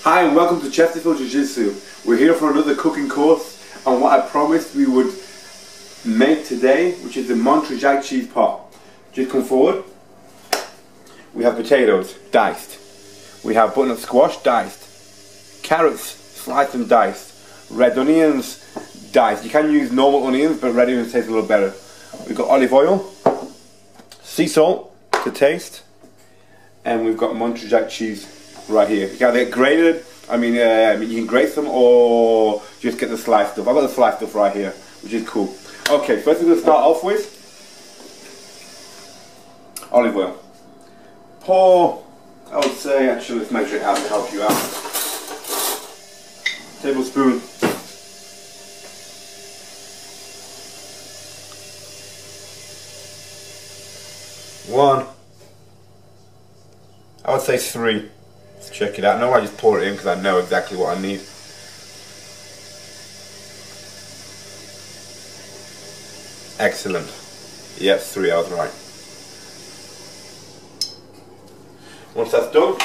Hi and welcome to Chesterfield Jiu-Jitsu. We're here for another cooking course on what I promised we would make today, which is the Monterey Jack Cheese pot. Just come forward. We have potatoes, diced. We have butternut squash, diced. Carrots, sliced and diced. Red onions, diced. You can use normal onions, but red onions taste a little better. We've got olive oil, sea salt to taste, and we've got Monterey Jack cheese right here. You can get grated, you can grate some or just get the sliced stuff. I've got the sliced stuff right here, which is cool. Okay, first we're going to start off with olive oil. Pour, I would say, actually let's measure it out to help you out. Tablespoon. One. I would say 3. Let's check it out. No, I just pour it in because I know exactly what I need. Excellent. Yes, 3, I was right. Once that's done,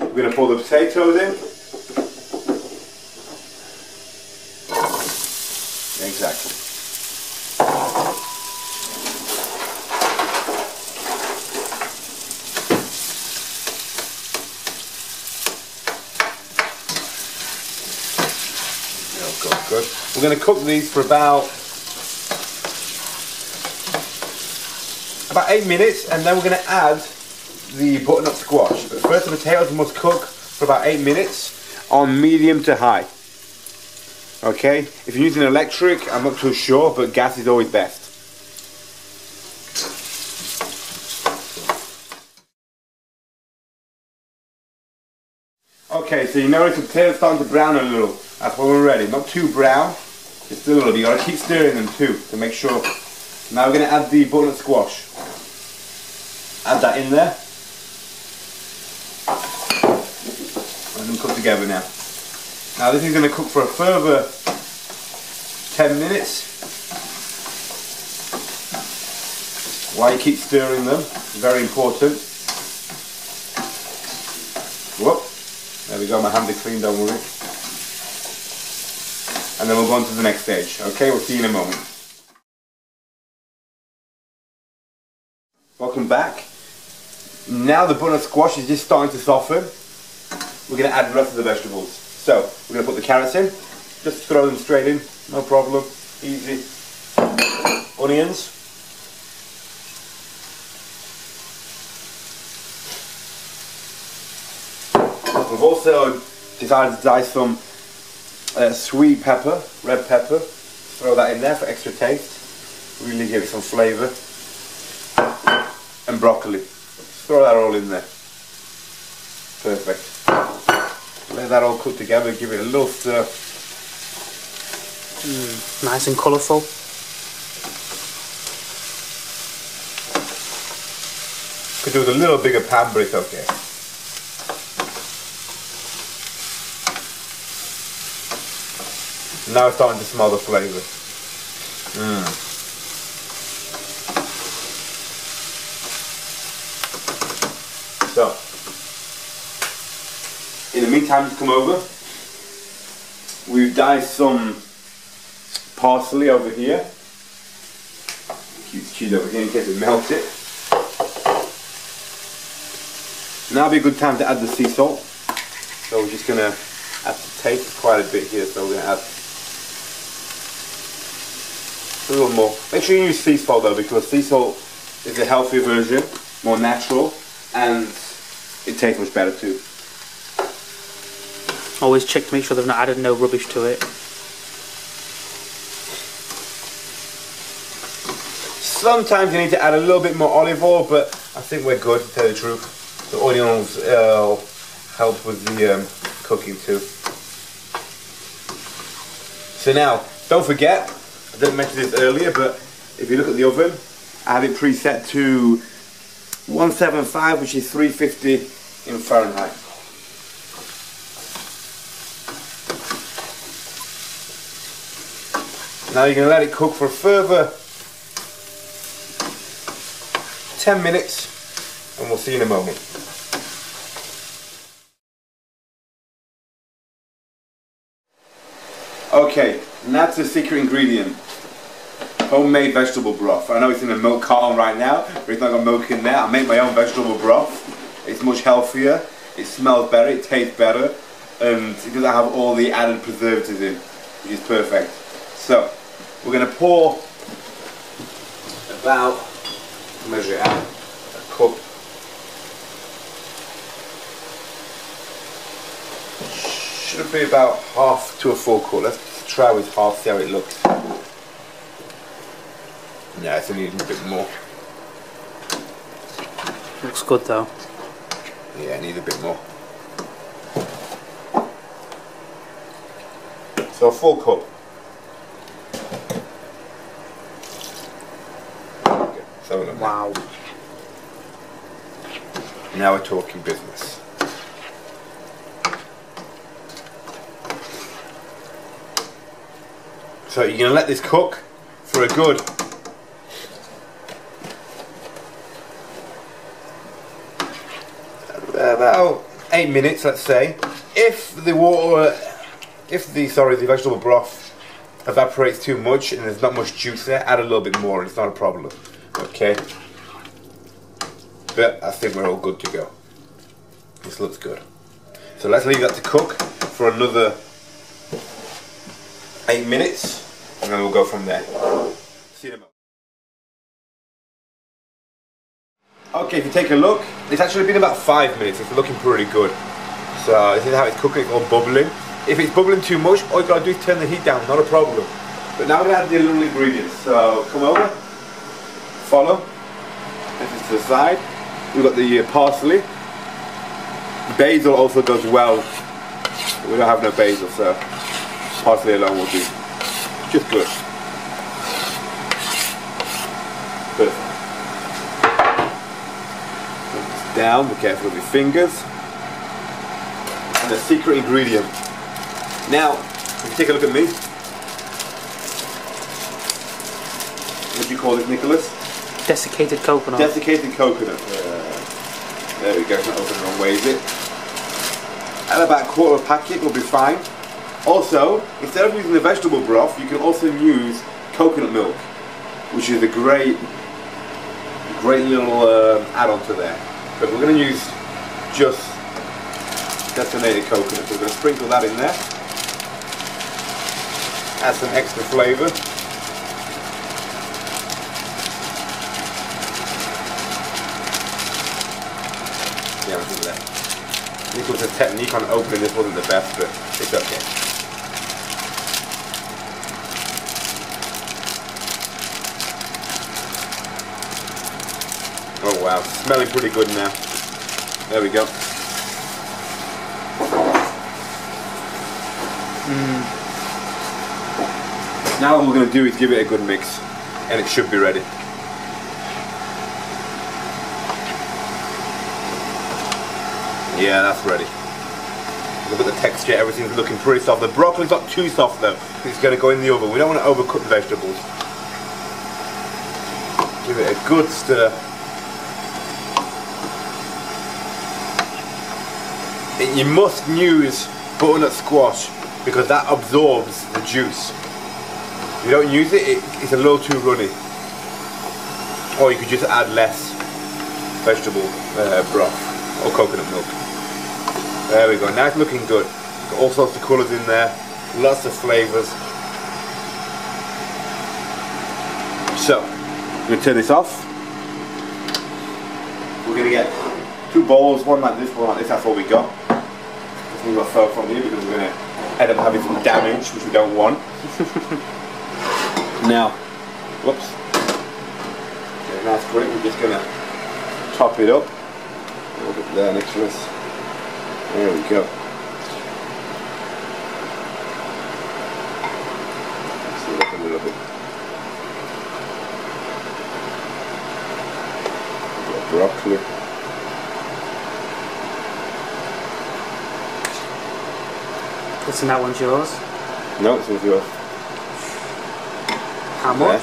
we're going to pour the potatoes in. Exactly. Good. We're going to cook these for about 8 minutes, and then we're going to add the butternut squash. But first, the potatoes must cook for about 8 minutes on medium to high. Okay? If you're using electric, I'm not too sure, but gas is always best. Okay, so you notice the potatoes starting to brown a little. That's when we're ready. Not too brown, just a little. You gotta keep stirring them too to make sure. Now we're gonna add the butternut squash. Add that in there. Let them cook together now. Now this is gonna cook for a further 10 minutes. While you keep stirring them, very important. Whoop. There we go, my hands are clean, don't worry. And then we'll go on to the next stage. Okay, we'll see you in a moment. Welcome back. Now the butternut squash is just starting to soften. We're going to add the rest of the vegetables. So, we're going to put the carrots in. Just throw them straight in, no problem. Easy. Onions. We've also decided to dice some sweet pepper, red pepper. Throw that in there for extra taste. Really give it some flavour. And broccoli. Throw that all in there. Perfect. Let that all cook together. Give it a little stir. Nice and colourful. Could do with a little bigger pan, but it's okay. Now it's starting to smell the flavour. So, in the meantime, just come over. We've diced some parsley over here. Keep the cheese over here in case it melts it. Now would be a good time to add the sea salt. So we're just going to add to taste quite a bit here. So we're going to add a little more. Make sure you use sea salt though, because sea salt is a healthier version, more natural, and it tastes much better too. Always check to make sure they've not added no rubbish to it. Sometimes you need to add a little bit more olive oil, but I think we're good, to tell you the truth. The onions help with the cooking too. So now, don't forget, I didn't mention this earlier, but if you look at the oven, I have it preset to 175, which is 350 in Fahrenheit. Now you're going to let it cook for a further 10 minutes, and we'll see you in a moment. Okay, and that's the secret ingredient. Homemade vegetable broth. I know it's in a milk carton right now, but it's not got milk in there. I make my own vegetable broth. It's much healthier, it smells better, it tastes better, and it doesn't have all the added preservatives in, which is perfect. So, we're going to pour about, measure it out, a cup. Should be about half to a full cup. Let's try with half, see how it looks. Yeah, it's only a little bit more. Looks good though. Yeah, I need a bit more. So a full cup. Okay, so wow. Now we're talking business. So you're going to let this cook for a good about 8 minutes, let's say. If the vegetable broth evaporates too much and there's not much juice there, add a little bit more and it's not a problem. Okay. But I think we're all good to go. This looks good. So let's leave that to cook for another 8 minutes and then we'll go from there. See you in a moment. Okay, if you take a look, it's actually been about 5 minutes. It's looking pretty good. So this is how it's cooking, it's all bubbling. If it's bubbling too much, all you gotta do is turn the heat down, not a problem. But now we're gonna add the little ingredients. So come over, follow, this is to the side. We've got the parsley. Basil also goes well. We don't have no basil, so parsley alone will do. Just good. Perfect. Down, be careful with your fingers. And the secret ingredient. Now, if you take a look at me, what do you call it, Nicholas? Desiccated coconut. Desiccated coconut. There we go, it's not open the wrong way, is it? And about a quarter of a packet will be fine. Also, instead of using the vegetable broth, you can also use coconut milk, which is a great little add-on to there. But we're going to use just detonated coconut, so we're going to sprinkle that in there. Add some extra flavour. Yeah, look at that. Nicholas' technique on opening this wasn't the best, but it's okay. Oh wow, smelling pretty good now. There we go. Now what we're going to do is give it a good mix, and it should be ready. Yeah, that's ready. Look at the texture, everything's looking pretty soft. The broccoli's not too soft though, it's going to go in the oven. We don't want to overcook the vegetables. Give it a good stir. You must use butternut squash because that absorbs the juice. If you don't use it, it's a little too runny. Or you could just add less vegetable broth or coconut milk. There we go, now it's looking good. Got all sorts of colours in there, lots of flavours. So, I'm going to turn this off. We're going to get 2 bowls, one like this, that's all we got. We've got fur from here because we're going to end up having some damage, which we don't want. Now, whoops. Okay, that's great, we're just going to top it up. A little bit there, Nicholas. There we go. See that a little bit. Got broccoli. Listen, that one's yours. No, this one's yours. How much?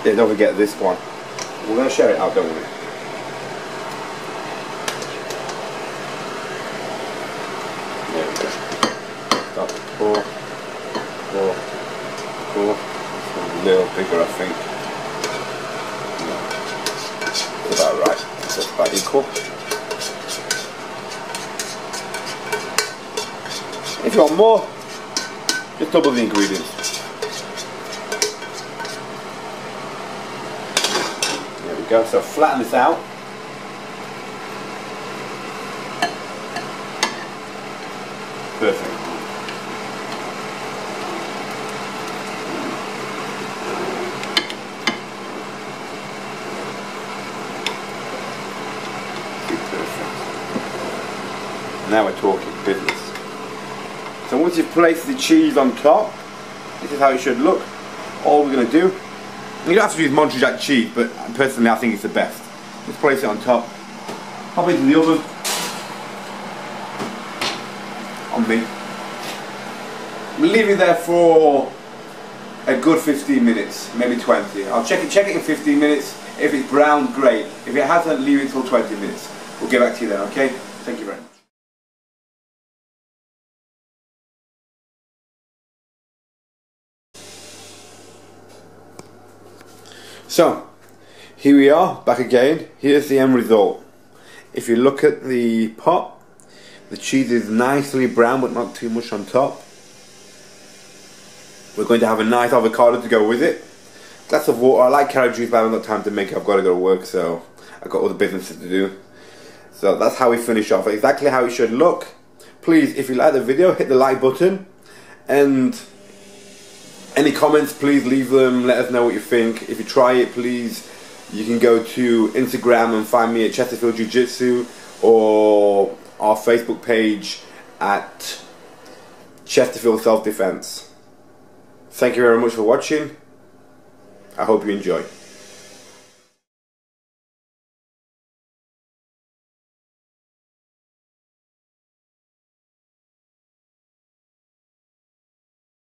Yeah, don't forget this one. We're going to share it out, don't we? There we go. Start to pour. little bigger, I think. No. It's about right. That's about equal. If you want more, just double the ingredients. There we go. So flatten this out. Perfect. Now we're talking business. So once you've placed the cheese on top, this is how it should look. All we're going to do, you don't have to use Monterey Jack cheese, but personally I think it's the best. Just place it on top, pop it into the oven, on me. Leave it there for a good 15 minutes, maybe 20. I'll check it in 15 minutes. If it's brown, great. If it hasn't, leave it till 20 minutes. We'll get back to you then, okay? Thank you very much. So, here we are, back again. Here's the end result. If you look at the pot, the cheese is nicely brown but not too much on top. We're going to have a nice avocado to go with it. Glass of water. I like carrot juice but I haven't got time to make it. I've got to go to work, so I've got other businesses to do. So that's how we finish off. Exactly how it should look. Please, if you like the video, hit the like button. And any comments, please leave them. Let us know what you think. If you try it, please, you can go to Instagram and find me at Chesterfield Jiu-Jitsu, or our Facebook page at Chesterfield Self-Defense. Thank you very much for watching. I hope you enjoy.